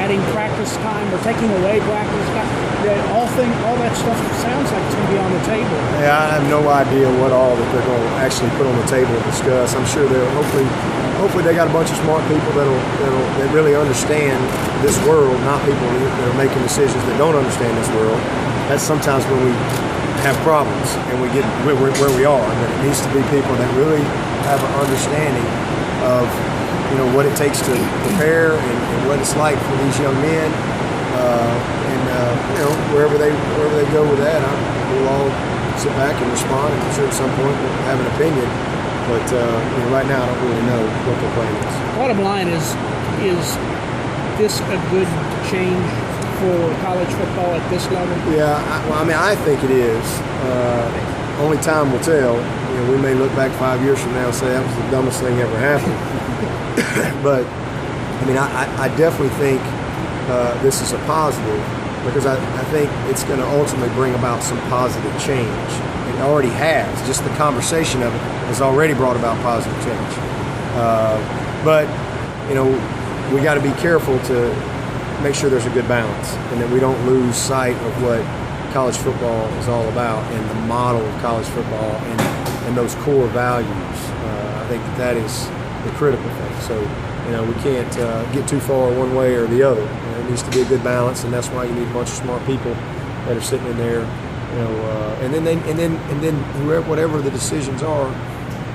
adding practice time or taking away practice time. All that stuff sounds like it's going to be on the table. Yeah, I have no idea what all that they're going to actually put on the table and discuss. I'm sure they'll hopefully they got a that smart people that really understand this world, not people that are making decisions that don't understand this world. That's sometimes when we have problems and we get where we are. But it needs to be people that really have an understanding of what it takes to prepare and what it's like for these young men. Wherever they go with that, we'll all sit back and respond. And I'm sure at some point we'll have an opinion. But right now I don't really know what their plan is. Bottom line is this a good change for college football at this level? Yeah, I think it is. Only time will tell. We may look back 5 years from now and say that was the dumbest thing ever happened. But I definitely think this is a positive, because I think it's going to ultimately bring about some positive change. It already has. Just the conversation of it has already brought about positive change. But we got to be careful to make sure there's a good balance and that we don't lose sight of what college football is all about and the model of college football and those core values. I think that is the critical thing. So, we can't get too far one way or the other. It needs to be a good balance, and that's why you need a bunch of smart people that are sitting in there. And then whatever the decisions are,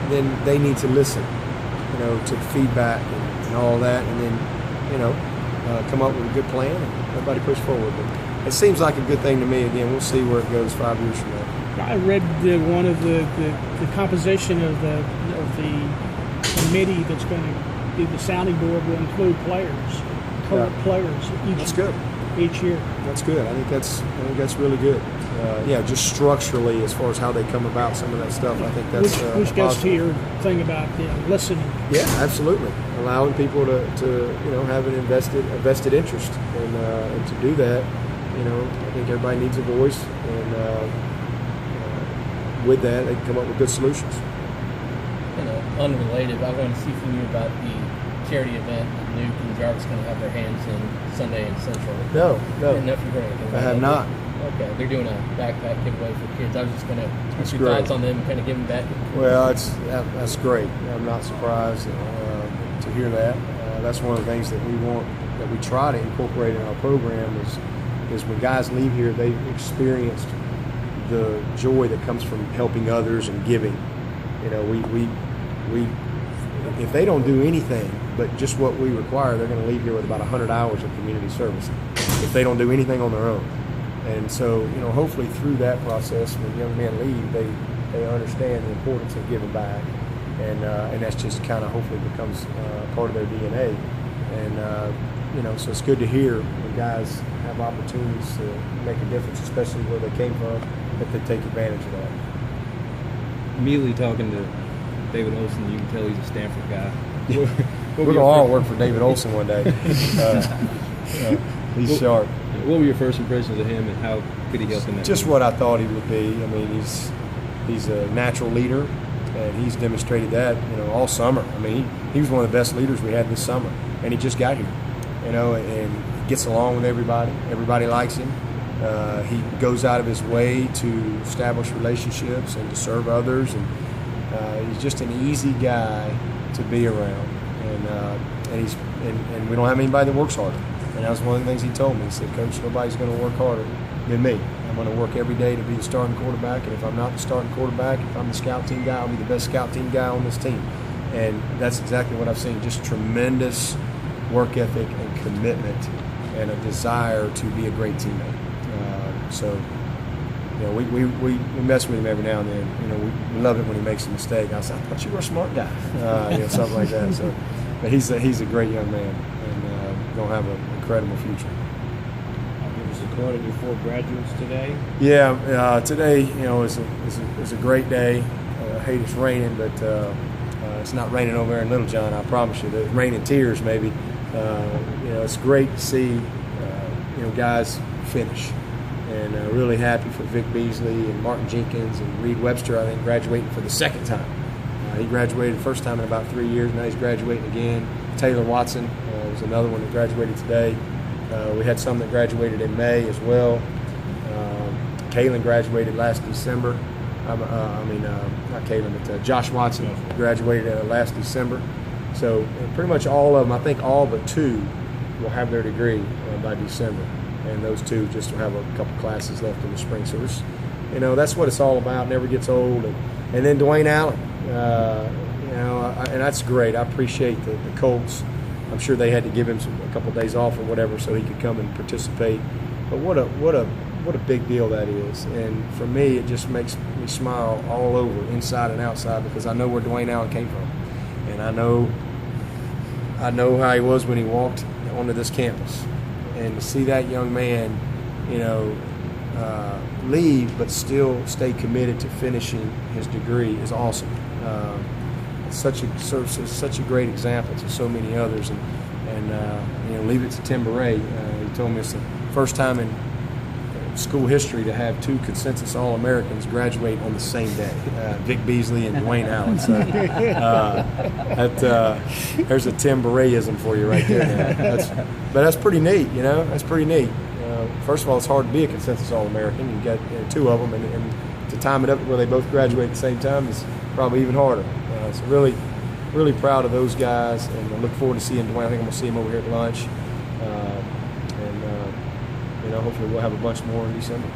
then they need to listen, to feedback and all that, and then come up with a good plan and everybody push forward. But it seems like a good thing to me. Again, we'll see where it goes 5 years from now. I read one of the composition of the committee that's going to be the sounding board will include current players each year. That's good. I think that's really good. Just structurally, as far as how they come about some of that stuff, I think that's which gets to your thing about listening. Yeah, absolutely. Allowing people to have a vested interest, and to do that, I think everybody needs a voice, and with that, they can come up with good solutions. Unrelated, I want to see from you about the charity event that Nuke and Jarvis going to have their hands in Sunday in Central. No. I didn't know if you heard anything about I have not. Okay, they're doing a backpack giveaway for kids. I was just going to get your thoughts on them and kind of give them back. Well, that's great. I'm not surprised to hear that. That's one of the things that we try to incorporate in our program is when guys leave here, they've experienced the joy that comes from helping others and giving. We if they don't do anything but just what we require, they're going to leave here with about 100 hours of community service if they don't do anything on their own. And so, hopefully through that process, when young men leave, they understand the importance of giving back, and that's just kind of hopefully becomes part of their DNA. And so it's good to hear when guys have opportunities to make a difference, especially where they came from, that they take advantage of that. Immediately talking to David Olsson, you can tell he's a Stanford guy. We're going to all work for David Olsson one day. He's sharp. What were your first impressions of him, and how could he help in that? Just what I thought he would be. He's a natural leader, and he's demonstrated that all summer. He was one of the best leaders we had this summer, and he just got here, and he gets along with everybody. Everybody likes him. He goes out of his way to establish relationships and to serve others, and he's just an easy guy to be around, and we don't have anybody that works harder. And that was one of the things he told me. He said, "Coach, nobody's going to work harder than me. I'm going to work every day to be the starting quarterback, and if I'm not the starting quarterback, if I'm the scout team guy, I'll be the best scout team guy on this team." And that's exactly what I've seen, just tremendous work ethic and commitment and a desire to be a great teammate. We mess with him every now and then. We love it when he makes a mistake. I said, "I thought you were a smart guy," something like that. So, but he's a great young man, and going to have an incredible future. Give us a quote of your 4 graduates today. Yeah, today is a great day. I hate it's raining, but it's not raining over there in Little John. I promise you. It's raining tears, maybe. It's great to see guys finish. And really happy for Vic Beasley and Martin Jenkins and Reed Webster, I think, graduating for the second time. He graduated the first time in about 3 years. Now he's graduating again. Taylor Watson was another one that graduated today. We had some that graduated in May as well. Kalen graduated last December. Not Kalen, but Josh Watson graduated last December. So pretty much all of them, I think all but 2 will have their degree by December. And those 2 just will have a couple classes left in the spring. So it's, that's what it's all about. Never gets old. And then Dwayne Allen, and that's great. I appreciate the Colts. I'm sure they had to give him a couple of days off or whatever so he could come and participate. But what a big deal that is. And for me, it just makes me smile all over, inside and outside, because I know where Dwayne Allen came from, and I know how he was when he walked onto this campus. And to see that young man, leave but still stay committed to finishing his degree is awesome. It's such a great example to so many others, and leave it to Tim Beret. He told me it's the first time in school history to have 2 consensus All-Americans graduate on the same day, Vic Beasley and Dwayne Allen. So there's a Tim Beretism for you right there. But that's pretty neat, That's pretty neat. First of all, it's hard to be a consensus All-American. You've got 2 of them, and to time it up where they both graduate at the same time is probably even harder. So really, really proud of those guys, and I look forward to seeing Dwayne. I think I'm going to see him over here at lunch. Hopefully we'll have a bunch more in December.